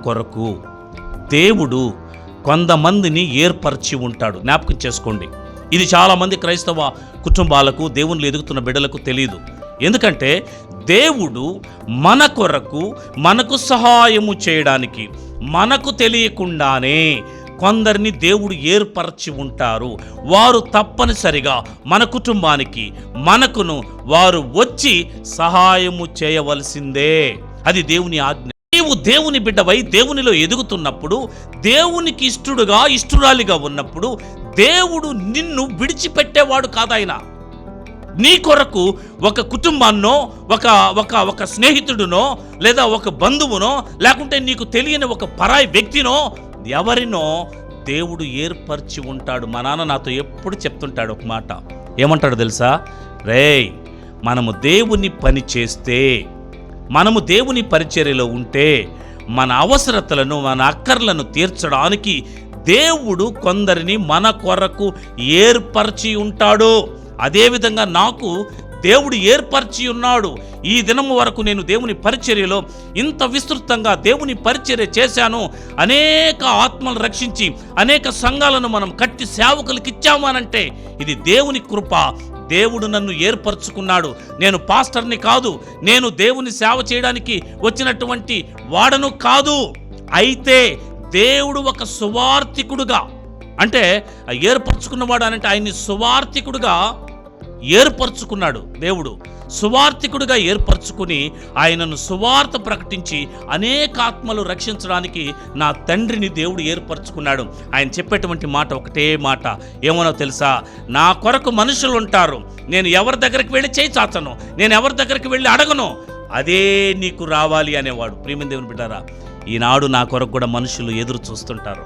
కొరకు దేవుడు కొంతమందిని ఏర్పరిచి ఉంటాడు. జ్ఞాపకం చేసుకోండి, ఇది చాలామంది క్రైస్తవ కుటుంబాలకు, దేవునిలో ఎదుగుతున్న బిడ్డలకు తెలియదు. ఎందుకంటే దేవుడు మన కొరకు, మనకు సహాయము చేయడానికి మనకు తెలియకుండానే కొందరిని దేవుడు ఏర్పరచి ఉంటారు. వారు తప్పనిసరిగా మన కుటుంబానికి, మనకును వారు వచ్చి సహాయము చేయవలసిందే. అది దేవుని ఆజ్ఞ. నీవు దేవుని బిడ్డవై దేవునిలో ఎదుగుతున్నప్పుడు, దేవునికి ఇష్టడుగా, ఇష్టురాలిగా ఉన్నప్పుడు దేవుడు నిన్ను విడిచిపెట్టేవాడు కాదాయన. నీ కొరకు ఒక కుటుంబాన్నో, ఒక స్నేహితుడునో, లేదా ఒక బంధువునో, లేకుంటే నీకు తెలియని ఒక పరాయి వ్యక్తినో, ఎవరినో దేవుడు ఏర్పరిచి ఉంటాడు. మా నాన్న నాతో ఎప్పుడు చెప్తుంటాడు ఒక మాట. ఏమంటాడు తెలుసా? రేయ్, మనము దేవుని పని చేస్తే, మనము దేవుని పరిచర్యలో ఉంటే, మన అవసరతలను, మన అక్కర్లను తీర్చడానికి దేవుడు కొందరిని మన కొరకు ఏర్పరిచి ఉంటాడు. అదేవిధంగా నాకు దేవుడు ఏర్పరిచి ఉన్నాడు. ఈ దినము వరకు నేను దేవుని పరిచర్యలో ఇంత విస్తృతంగా దేవుని పరిచర్య చేశాను. అనేక ఆత్మలు రక్షించి అనేక సంఘాలను మనం కట్టి సేవకులకు ఇచ్చాము అనంటే ఇది దేవుని కృప. దేవుడు నన్ను ఏర్పరచుకున్నాడు. నేను పాస్టర్ని కాదు, నేను దేవుని సేవ చేయడానికి వచ్చినటువంటి వాడను కాదు. అయితే దేవుడు ఒక సువార్థికుడుగా, అంటే ఏర్పరచుకున్నవాడు అనంటే ఆయన్ని సువార్థికుడుగా ఏర్పరచుకున్నాడు. దేవుడు సువార్థికుడిగా ఏర్పరచుకుని ఆయనను సువార్త ప్రకటించి అనేక ఆత్మలు రక్షించడానికి నా తండ్రిని దేవుడు ఏర్పరచుకున్నాడు. ఆయన చెప్పేటువంటి మాట ఒకటే మాట, ఏమనో తెలుసా? నా కొరకు మనుషులు ఉంటారు, నేను ఎవరి దగ్గరికి వెళ్ళి చేయి చాచను, నేను ఎవరి దగ్గరికి వెళ్ళి అడగను, అదే నీకు రావాలి అనేవాడు. ప్రియమైన దేవుని బిడ్డారా, ఈనాడు నా కొరకు కూడా మనుషులు ఎదురు చూస్తుంటారు.